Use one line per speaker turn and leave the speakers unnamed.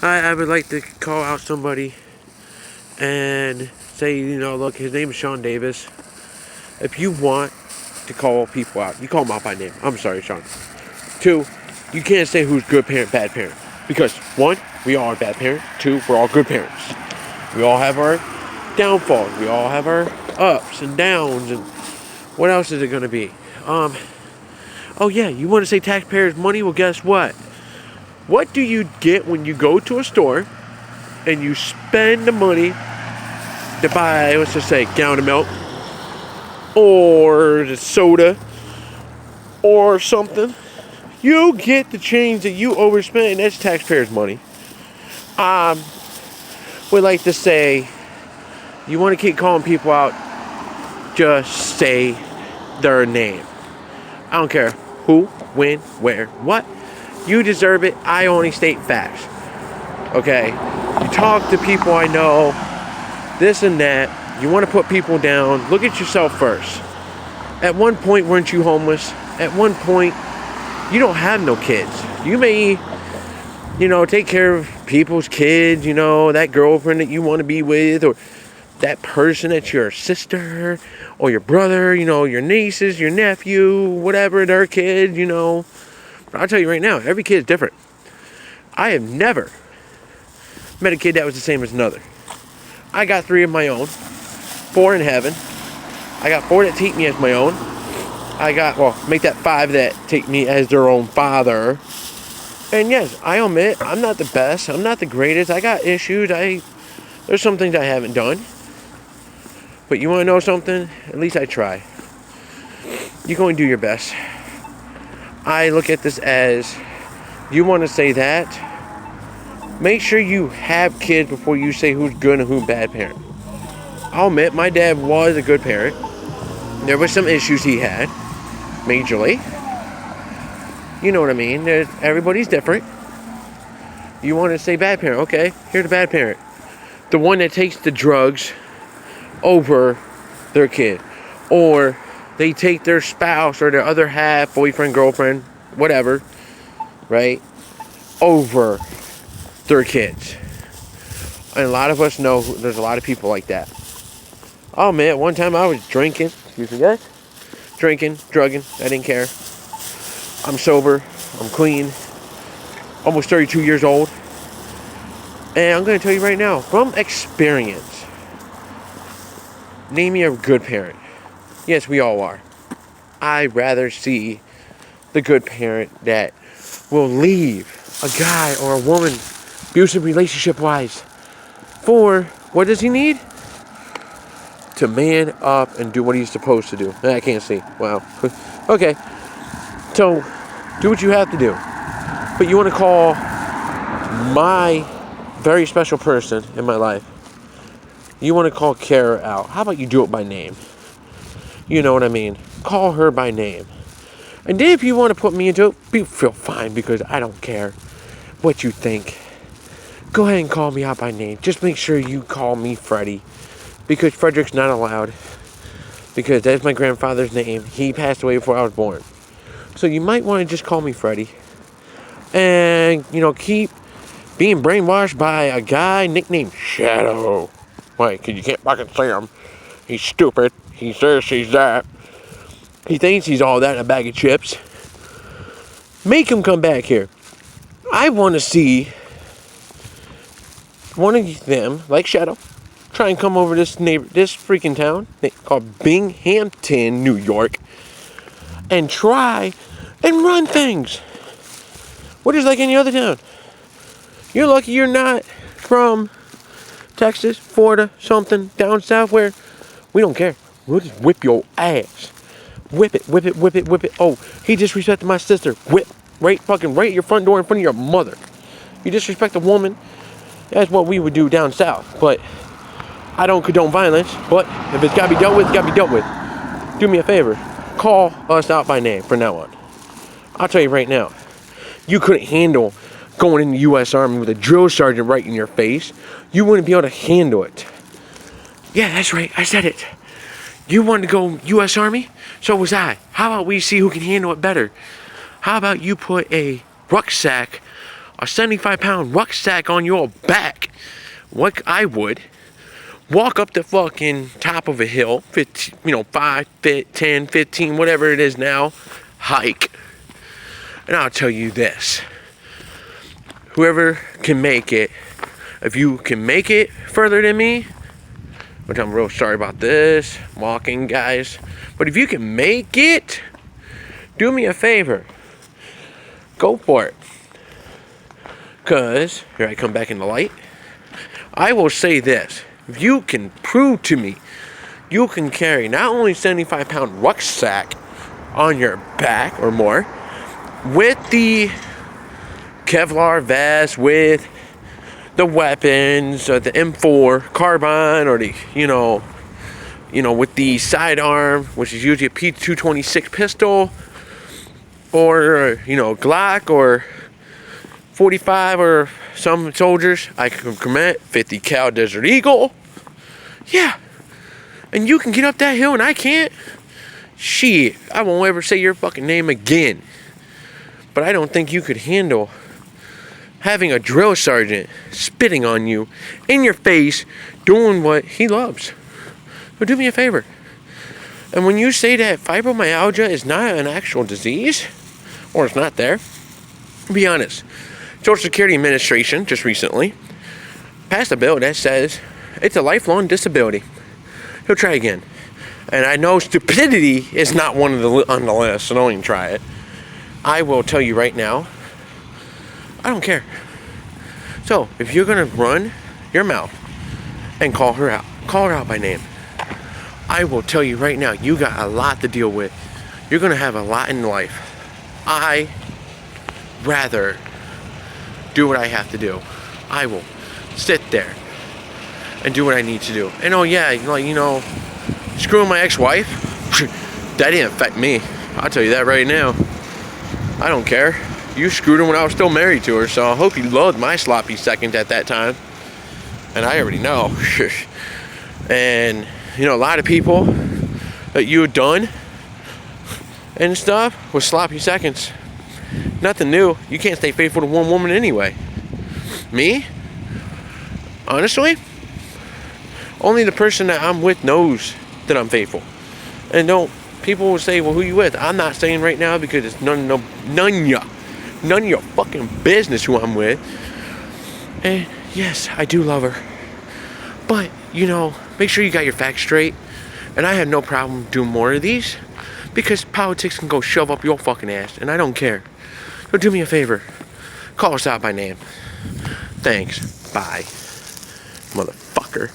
I would like to call out somebody and say, look, his name is Sean Davis. If you want to call people out, you call them out by name. I'm sorry, Sean. Two, you can't say who's good parent, bad parent. Because one, we all are bad parents. Two, we're all good parents. We all have our downfalls. We all have our ups and downs. And what else is it going to be? Oh yeah, you want to say taxpayers' money? Well, guess what? What do you get when you go to a store and you spend the money to buy, let's just say, a gallon of milk or the soda or something? You get the change that you overspent, and that's taxpayers' money. Would like to say, you want to keep calling people out, just say their name. I don't care who, when, where, what. You deserve it. I only state facts. Okay? You talk to people I know, this and that. You want to put people down. Look at yourself first. At one point, weren't you homeless? At one point, you don't have no kids. You may, take care of people's kids, that girlfriend that you want to be with, or that person that's your sister, or your brother, your nieces, your nephew, whatever, their kid, But I'll tell you right now, every kid is different. I have never met a kid that was the same as another. I got 3 of my own, 4 in heaven. I got 4 that take me as my own. Make that 5 that take me as their own father. And yes, I admit, I'm not the best. I'm not the greatest. I got issues. There's some things I haven't done. But you want to know something? At least I try. You're going to do your best. I look at this as, you want to say that, make sure you have kids before you say who's good and who's bad parent. I'll admit, my dad was a good parent. There was some issues he had, majorly. You know what I mean? Everybody's different. You want to say bad parent. Okay, here's the bad parent. The one that takes the drugs over their kid. Or they take their spouse or their other half, boyfriend, girlfriend, whatever, right, over their kids. And a lot of us know there's a lot of people like that. Oh man, one time I was drinking. Excuse me, guys. Drinking, drugging. I didn't care. I'm sober. I'm clean. Almost 32 years old. And I'm going to tell you right now, from experience, name me a good parent. Yes, we all are. I'd rather see the good parent that will leave a guy or a woman, abusive relationship-wise, for, what does he need? To man up and do what he's supposed to do. I can't see. Wow. Okay. So, do what you have to do. But you want to call my very special person in my life. You want to call Kara out. How about you do it by name? You know what I mean? Call her by name. And then if you want to put me into it, feel fine, because I don't care what you think. Go ahead and call me out by name. Just make sure you call me Freddie. Because Frederick's not allowed. Because that's my grandfather's name. He passed away before I was born. So you might want to just call me Freddie. And, keep being brainwashed by a guy nicknamed Shadow. Why? Because you can't fucking see him. He's stupid. He's this, he's that. He thinks he's all that in a bag of chips. Make him come back here. I want to see one of them, like Shadow, try and come over this freaking town called Binghamton, New York, and try and run things. What is like any other town? You're lucky you're not from Texas, Florida, something down south where we don't care. We'll just whip your ass. Whip it, whip it, whip it, whip it. Oh, he disrespected my sister. Whip. Right at your front door in front of your mother. You disrespect a woman. That's what we would do down south. But I don't condone violence. But if it's got to be dealt with, it's got to be dealt with. Do me a favor. Call us out by name from now on. I'll tell you right now. You couldn't handle going in the U.S. Army with a drill sergeant right in your face. You wouldn't be able to handle it. Yeah, that's right. I said it. You wanted to go U.S. Army? So was I. How about we see who can handle it better? How about you put a rucksack a 75-pound rucksack on your back, like I would, walk up the fucking top of a hill, 15, 5, 10, 15, whatever it is now, hike. And I'll tell you this. Whoever can make it, if you can make it further than me, which I'm real sorry about this, walking guys, but if you can make it, do me a favor. Go for it. Because, here I come back in the light. I will say this. If you can prove to me you can carry not only 75-pound rucksack on your back or more, with the Kevlar vest, with the weapons, or the M4 carbine, or the, with the sidearm, which is usually a P226 pistol, or, Glock, or 45, or some soldiers, I can commit 50 cal Desert Eagle. Yeah. And you can get up that hill and I can't. Shit, I won't ever say your fucking name again. But I don't think you could handle having a drill sergeant spitting on you in your face, doing what he loves. So do me a favor. And when you say that fibromyalgia is not an actual disease, or it's not there, be honest. Social Security Administration just recently passed a bill that says it's a lifelong disability. He'll try again. And I know stupidity is not one of on the list, so don't even try it. I will tell you right now, I don't care. So, if you're going to run your mouth and call her out by name, I will tell you right now, you got a lot to deal with. You're going to have a lot in life. I rather do what I have to do. I will sit there and do what I need to do. And oh yeah, screwing my ex-wife, that didn't affect me. I'll tell you that right now. I don't care. You screwed her when I was still married to her, so I hope you loved my sloppy seconds at that time. And I already know. And, a lot of people that you had done and stuff with sloppy seconds. Nothing new. You can't stay faithful to one woman anyway. Me? Honestly? Only the person that I'm with knows that I'm faithful. And people will say, well, who you with? I'm not saying right now because it's none of your fucking business who I'm with. And yes, I do love her. But, make sure you got your facts straight. And I have no problem doing more of these because politics can go shove up your fucking ass. And I don't care. So do me a favor. Call us out by name. Thanks. Bye. Motherfucker.